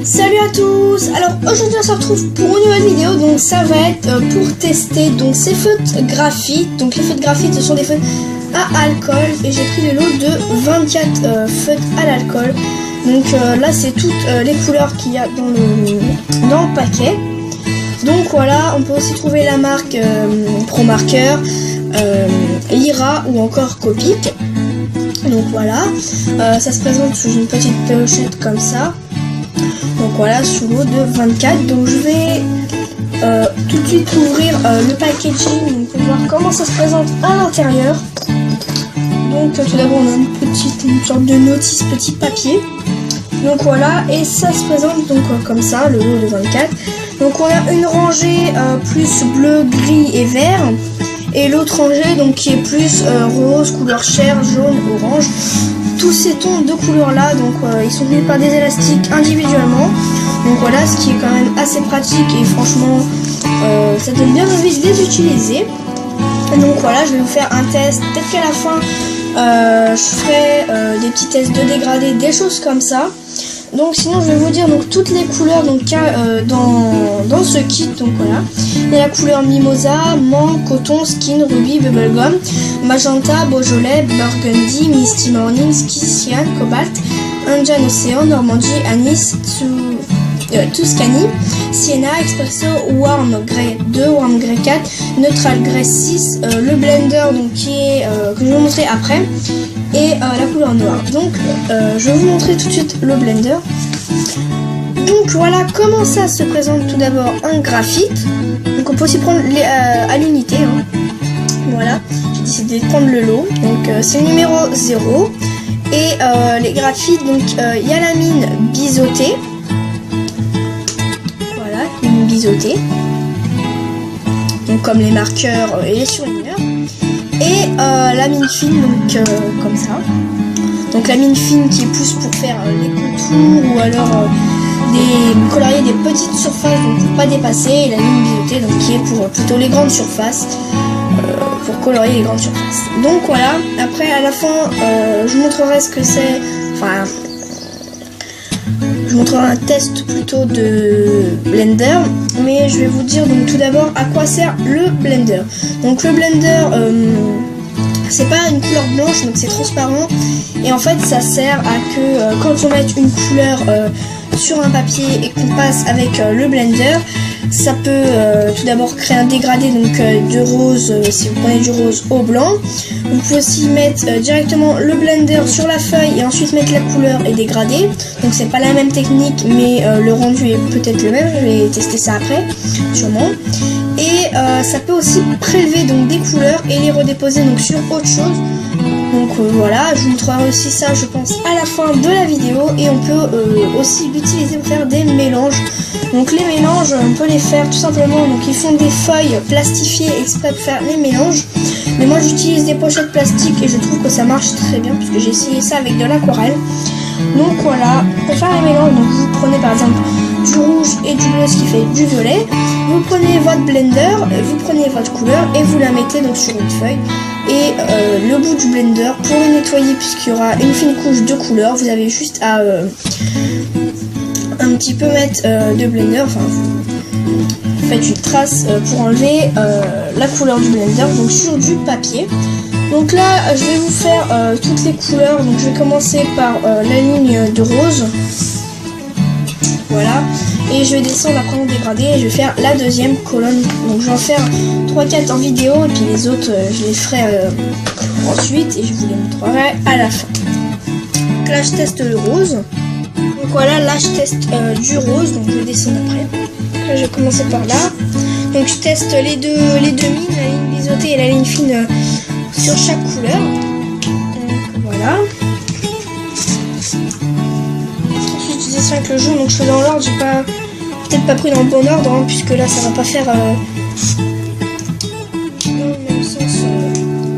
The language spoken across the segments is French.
Salut à tous. Alors aujourd'hui on se retrouve pour une nouvelle vidéo. Donc ça va être pour tester donc ces feutres graphite. Donc les feutres graphite, ce sont des feutres à alcool et j'ai pris le lot de 24 feutres à l'alcool. Donc là c'est toutes les couleurs qu'il y a dans le paquet. Donc voilà, on peut aussi trouver la marque Pro Marker, Lyra ou encore Copic. Donc voilà, ça se présente sous une petite pochette comme ça. Donc voilà, sous lot de 24. Donc je vais tout de suite ouvrir le packaging pour voir comment ça se présente à l'intérieur. Donc tout d'abord on a une sorte de notice, petit papier. Donc voilà, et ça se présente donc comme ça, le lot de 24. Donc on a une rangée plus bleu, gris et vert. Et l'autre rangée donc qui est plus rose, couleur chair, jaune, orange. Tous ces tons de couleurs là, donc ils sont tenus par des élastiques individuellement. Donc voilà, ce qui est quand même assez pratique et franchement ça donne bien envie de les utiliser. Donc voilà, je vais vous faire un test. Peut-être qu'à la fin je ferai des petits tests de dégradé, des choses comme ça. Donc sinon je vais vous dire donc toutes les couleurs donc dans ce kit. Donc voilà, il y a la couleur mimosa, menthe, coton, skin, ruby, bubblegum, magenta, beaujolais, burgundy, misty morning, cyan, cobalt, Indian océan, normandie, anis, tuscany, sienna, espresso, warm grey 2, warm grey 4, neutral grey 6, le blender donc qui est que je vais vous montrer après, et la couleur noire. Donc je vais vous montrer tout de suite le blender. Donc voilà comment ça se présente. Tout d'abord un graphite, donc on peut aussi prendre à l'unité, hein. Voilà, j'ai décidé de prendre le lot, donc c'est le numéro 0. Et les graphites, donc il y a la mine biseautée. Voilà, mine biseautée, donc comme les marqueurs et les surligneurs. Et la mine fine, donc comme ça. Donc la mine fine qui est plus pour faire les contours ou alors colorier des petites surfaces, donc pour pas dépasser. Et la mine biseautée donc qui est pour plutôt les grandes surfaces, pour colorier les grandes surfaces. Donc voilà, après à la fin je vous montrerai ce que c'est. Enfin, je vous montrerai un test plutôt de blender, mais je vais vous dire donc tout d'abord à quoi sert le blender. Donc le blender c'est pas une couleur blanche, donc c'est transparent, et en fait ça sert à que quand on met une couleur sur un papier et qu'on passe avec le blender, ça peut tout d'abord créer un dégradé donc de rose si vous prenez du rose au blanc. Vous pouvez aussi mettre directement le blender sur la feuille et ensuite mettre la couleur et dégrader. Donc c'est pas la même technique, mais le rendu est peut-être le même. Je vais tester ça après, sûrement. Et ça peut aussi prélever donc des couleurs et les redéposer donc sur autre chose. Donc voilà, je vous montrerai aussi ça je pense à la fin de la vidéo. Et on peut aussi l'utiliser pour faire des mélanges. Donc les mélanges, on peut les faire tout simplement, donc ils font des feuilles plastifiées exprès pour faire les mélanges. Mais moi j'utilise des pochettes plastiques et je trouve que ça marche très bien puisque j'ai essayé ça avec de l'aquarelle. Donc voilà, pour faire les mélanges, donc vous prenez par exemple du rouge et du bleu, ce qui fait du violet. Vous prenez votre blender, vous prenez votre couleur et vous la mettez donc sur une feuille. Et le bout du blender, pour le nettoyer puisqu'il y aura une fine couche de couleur, vous avez juste à un petit peu mettre de blender, enfin vous faites une trace pour enlever la couleur du blender donc sur du papier. Donc là je vais vous faire toutes les couleurs. Donc je vais commencer par la ligne de rose, voilà, et je vais descendre après en dégradé et je vais faire la deuxième colonne. Donc je vais en faire 3-4 en vidéo et puis les autres je les ferai ensuite et je vous les montrerai à la fin. Donc là je teste le rose. Donc voilà, là je teste du rose, donc je vais descendre après. Là je vais commencer par là. Donc je teste les deux mines, la ligne biseautée et la ligne fine sur chaque couleur. Donc voilà. Ensuite je descends avec le jaune, donc je fais dans l'ordre, j'ai peut-être pas pris dans le bon ordre, hein, puisque là ça va pas faire dans le même sens.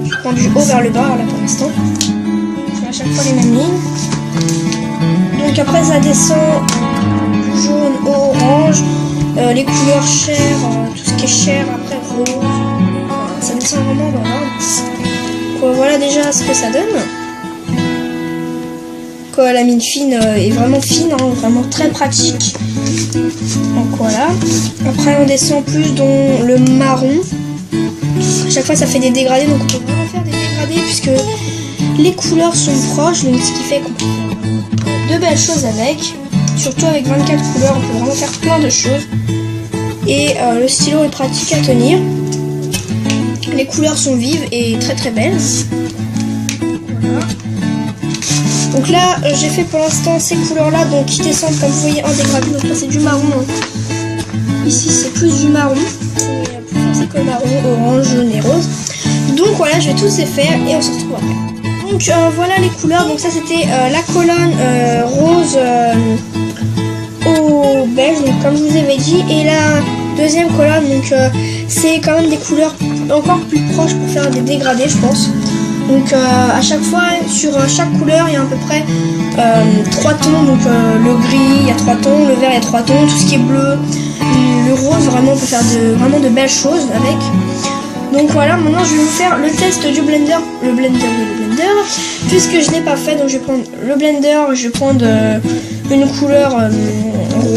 Je prends du haut vers le bas là pour l'instant. Je fais à chaque fois les mêmes lignes. Donc après ça descend du jaune au orange, les couleurs chair, tout ce qui est chair, après rose, ça descend vraiment dans l'ordre. Voilà déjà ce que ça donne. que la mine fine est vraiment fine, hein, vraiment très pratique. Donc voilà. Après on descend plus dans le marron. À chaque fois ça fait des dégradés, donc on peut vraiment faire des dégradés puisque les couleurs sont proches, donc ce qui fait qu'on peut faire de belles choses avec. Surtout avec 24 couleurs, on peut vraiment faire plein de choses. Et le stylo est pratique à tenir. Les couleurs sont vives et très très belles. Voilà. Donc là, j'ai fait pour l'instant ces couleurs-là, donc qui descendent comme vous voyez en dégradé. Donc là, c'est du marron. Hein. Ici, c'est plus du marron. Plus foncé que le marron, orange, jaune et rose. Donc voilà, je vais tous les faire et on se retrouve après. Donc voilà les couleurs. Donc ça, c'était la colonne rose au beige, donc comme je vous avais dit. Et la deuxième colonne, donc c'est quand même des couleurs encore plus proches pour faire des dégradés, je pense. Donc à chaque fois sur chaque couleur il y a à peu près 3 tons, donc le gris il y a 3 tons, le vert il y a 3 tons, tout ce qui est bleu, le rose, vraiment on peut faire vraiment de belles choses avec. Donc voilà, maintenant je vais vous faire le test du blender, le blender, puisque je n'ai pas fait. Donc je vais prendre le blender, je vais prendre une couleur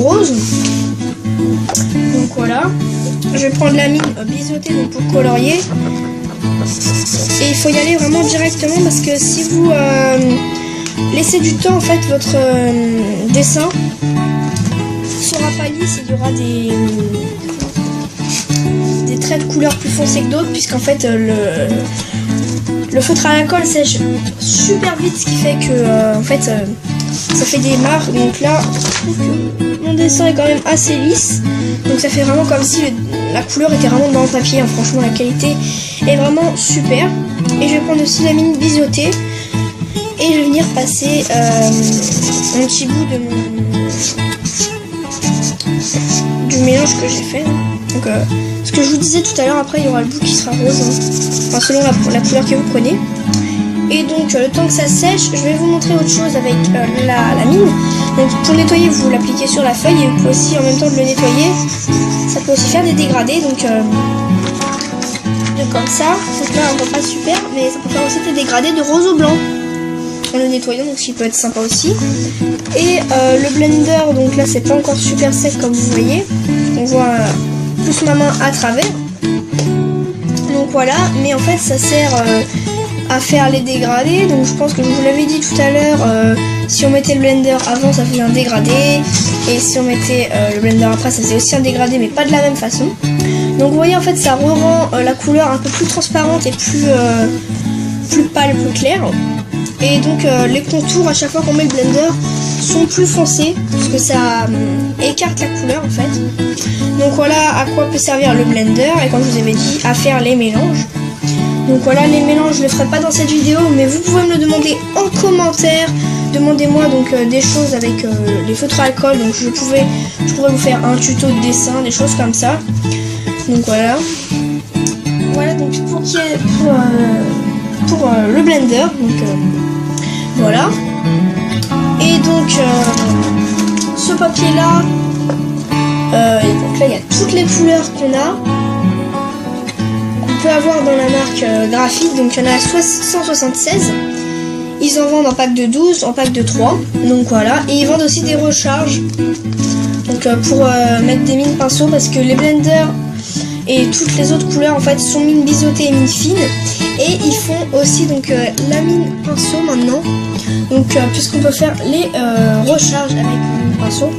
rose, donc voilà. Je vais prendre la mine biseautée donc pour colorier. Et il faut y aller vraiment directement parce que si vous laissez du temps, en fait, votre dessin sera pas lisse. Il y aura des traits de couleur plus foncés que d'autres, puisqu'en fait le feutre à la colle sèche super vite, ce qui fait que en fait ça fait des marques. Donc là, je trouve que mon dessin est quand même assez lisse. Donc ça fait vraiment comme si la couleur était vraiment dans le papier. Hein. Franchement, la qualité est vraiment super. Et je vais prendre aussi la mine biseautée. Et je vais venir passer un petit bout du mélange que j'ai fait. Donc ce que je vous disais tout à l'heure, après il y aura le bout qui sera rose. Hein. Enfin, selon la couleur que vous prenez. Et donc le temps que ça sèche, je vais vous montrer autre chose avec la mine. Donc pour nettoyer, vous l'appliquez sur la feuille et vous pouvez aussi en même temps de le nettoyer. Ça peut aussi faire des dégradés, donc comme ça. Donc là on voit pas super, mais ça peut faire aussi des dégradés de rose au blanc en le nettoyant, donc ce qui peut être sympa aussi. Et le blender, donc là c'est pas encore super sec comme vous voyez. On voit plus ma main à travers. Donc voilà, mais en fait ça sert à faire les dégradés. Donc je pense que je vous l'avais dit tout à l'heure, si on mettait le blender avant ça faisait un dégradé, et si on mettait le blender après ça faisait aussi un dégradé, mais pas de la même façon. Donc vous voyez, en fait ça rend la couleur un peu plus transparente et plus pâle, plus claire. Et donc les contours à chaque fois qu'on met le blender sont plus foncés, parce que ça écarte la couleur en fait. Donc voilà à quoi peut servir le blender, et comme je vous avais dit, à faire les mélanges. Donc voilà, les mélanges je ne les ferai pas dans cette vidéo, mais vous pouvez me le demander en commentaire. Demandez-moi donc des choses avec les feutres à alcool. Donc je pourrais vous faire un tuto de dessin, des choses comme ça. Donc voilà. Voilà donc pour le blender. Donc voilà. Et donc ce papier là, donc là il y a toutes les couleurs qu'on a. Peut avoir dans la marque Graphite, donc il y en a 176. Ils en vendent en pack de 12, en pack de 3, donc voilà. Et ils vendent aussi des recharges, donc pour mettre des mines pinceaux, parce que les blenders et toutes les autres couleurs en fait sont mine biseautée et mine fine. Et ils font aussi donc la mine pinceau maintenant, donc puisqu'on peut faire les recharges avec la mine pinceau.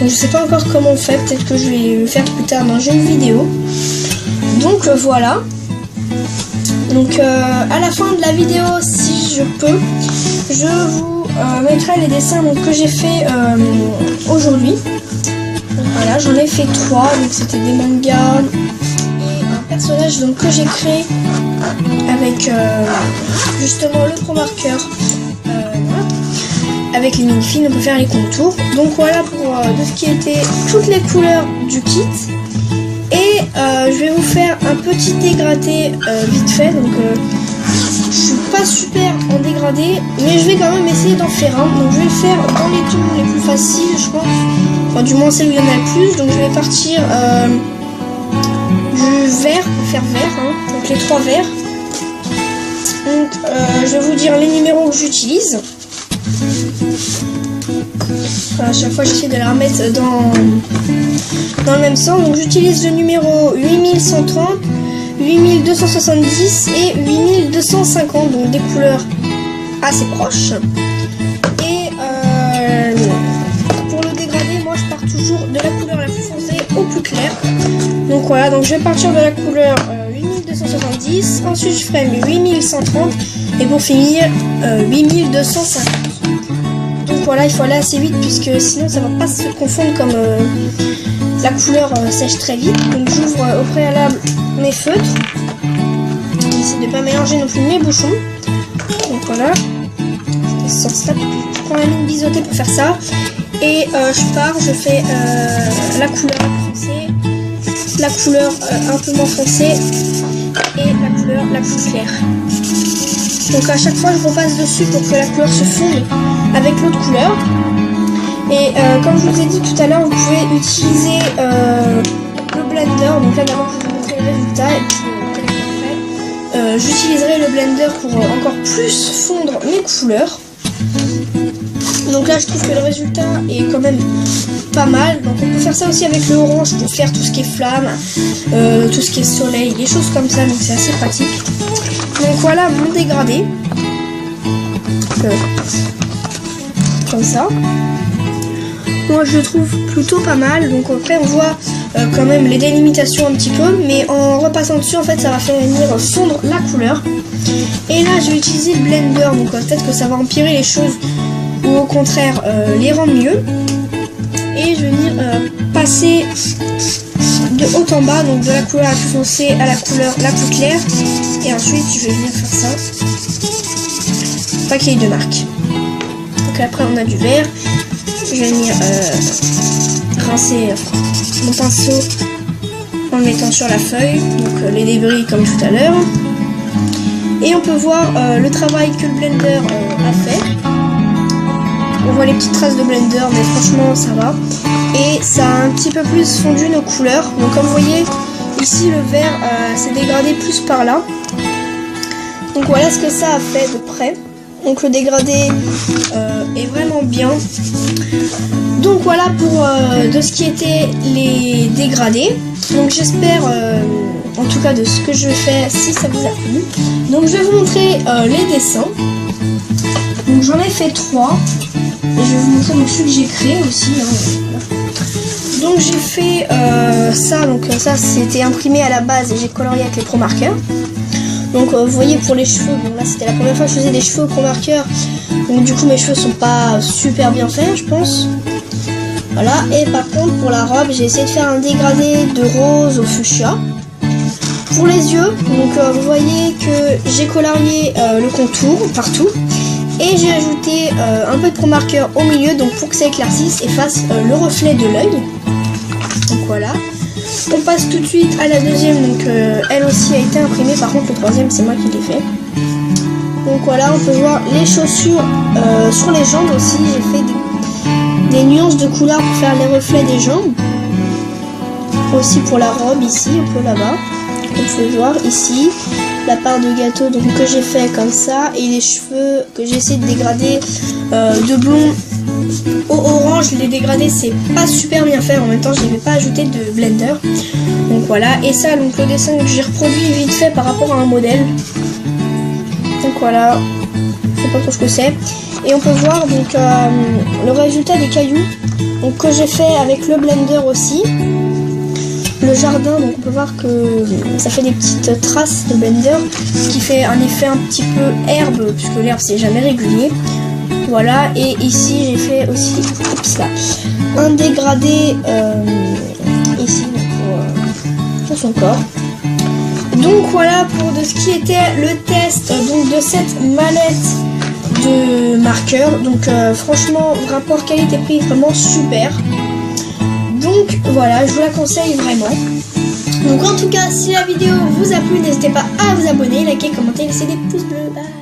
Donc je sais pas encore comment on fait, peut-être que je vais le faire plus tard dans une vidéo. Donc voilà. Donc à la fin de la vidéo, si je peux, je vous mettrai les dessins donc, que j'ai fait aujourd'hui. Voilà, j'en ai fait 3, donc c'était des mangas et un personnage donc, que j'ai créé avec justement le Pro Marker. Voilà. Avec les mines fines, on peut faire les contours. Donc voilà pour de ce qui était toutes les couleurs du kit. Et je vais vous faire un petit dégradé vite fait. Donc je suis pas super en dégradé, mais je vais quand même essayer d'en faire un. Donc je vais le faire dans les tons les plus faciles, je pense. Enfin du moins celle où il y en a le plus. Donc je vais partir du vert pour faire vert. Hein. Donc les 3 verts. Donc je vais vous dire les numéros que j'utilise. À chaque fois j'essaie de la remettre dans le même sens. Donc j'utilise le numéro 8130, 8270 et 8250, donc des couleurs assez proches. Et pour le dégradé, moi je pars toujours de la couleur la plus foncée au plus clair. Donc voilà, donc je vais partir de la couleur 8270, ensuite je ferai 8130 et pour finir 8250. Donc voilà, il faut aller assez vite puisque sinon ça va pas se confondre comme la couleur sèche très vite. Donc j'ouvre au préalable mes feutres. J'essaie de pas mélanger non plus mes bouchons. Donc voilà. Je prends la ligne biseautée pour faire ça. Et je fais la couleur foncée, la couleur un peu moins foncée et la couleur la plus claire. Donc à chaque fois je repasse dessus pour que la couleur se fonde avec l'autre couleur. Et comme je vous ai dit tout à l'heure, vous pouvez utiliser le blender. Donc là d'abord je vais vous montrer le résultat et puis après j'utiliserai le blender pour encore plus fondre mes couleurs. Donc là je trouve que le résultat est quand même pas mal. Donc on peut faire ça aussi avec le orange pour faire tout ce qui est flamme, tout ce qui est soleil, des choses comme ça, donc c'est assez pratique. Donc voilà mon dégradé. Comme ça. Moi je le trouve plutôt pas mal. Donc après on voit quand même les délimitations un petit peu, mais en repassant dessus en fait ça va faire venir fondre la couleur. Et là je vais utiliser le blender, donc peut-être que ça va empirer les choses ou au contraire les rendre mieux. Et je vais venir passer de haut en bas, donc de la couleur la plus foncée à la couleur la plus claire. Et ensuite je vais venir faire ça. Pas qu'il y ait de marque. Donc après on a du vert. Je vais venir rincer mon pinceau en le mettant sur la feuille, donc les débris comme tout à l'heure. Et on peut voir le travail que le blender a fait. On voit les petites traces de blender, mais franchement ça va. Et ça a un petit peu plus fondu nos couleurs. Donc comme vous voyez, ici le vert s'est dégradé plus par là. Donc voilà ce que ça a fait de près. Donc le dégradé est vraiment bien. Donc voilà pour de ce qui était les dégradés. Donc j'espère en tout cas de ce que je fais si ça vous a plu. Donc je vais vous montrer les dessins. Donc j'en ai fait 3. Et je vais vous montrer donc celui que j'ai créé aussi. Donc j'ai fait ça. Donc ça c'était imprimé à la base et j'ai colorié avec les Pro Markers. Donc vous voyez pour les cheveux, bon là c'était la première fois que je faisais des cheveux au Pro Marker. Donc du coup mes cheveux sont pas super bien faits je pense. Voilà, et par contre pour la robe j'ai essayé de faire un dégradé de rose au fuchsia. Pour les yeux, donc vous voyez que j'ai colorié le contour partout. Et j'ai ajouté un peu de Pro Marker au milieu, donc pour que ça éclaircisse et fasse le reflet de l'œil. Donc voilà. On passe tout de suite à la deuxième, donc elle aussi a été imprimée, par contre le troisième c'est moi qui l'ai fait. Donc voilà, on peut voir les chaussures sur les jambes aussi, j'ai fait des nuances de couleurs pour faire les reflets des jambes. Aussi pour la robe ici, un peu là-bas, on peut voir ici la part de gâteau donc, que j'ai fait comme ça, et les cheveux que j'ai essayé de dégrader de blond au orange. Les dégradés c'est pas super bien fait, en même temps je n'avais pas ajouté de blender. Donc voilà, et ça donc le dessin que j'ai reproduit vite fait par rapport à un modèle. Donc voilà, je sais pas trop ce que c'est. Et on peut voir donc le résultat des cailloux donc, que j'ai fait avec le blender aussi. Le jardin, donc on peut voir que ça fait des petites traces de blender, ce qui fait un effet un petit peu herbe, puisque l'herbe c'est jamais régulier. Voilà, et ici j'ai fait aussi là, un dégradé ici pour son corps. Donc voilà pour de ce qui était le test donc, de cette mallette de marqueurs. Donc franchement, rapport qualité-prix vraiment super. Donc voilà, je vous la conseille vraiment. Donc en tout cas, si la vidéo vous a plu, n'hésitez pas à vous abonner, liker, commenter, laisser des pouces bleus. Bye.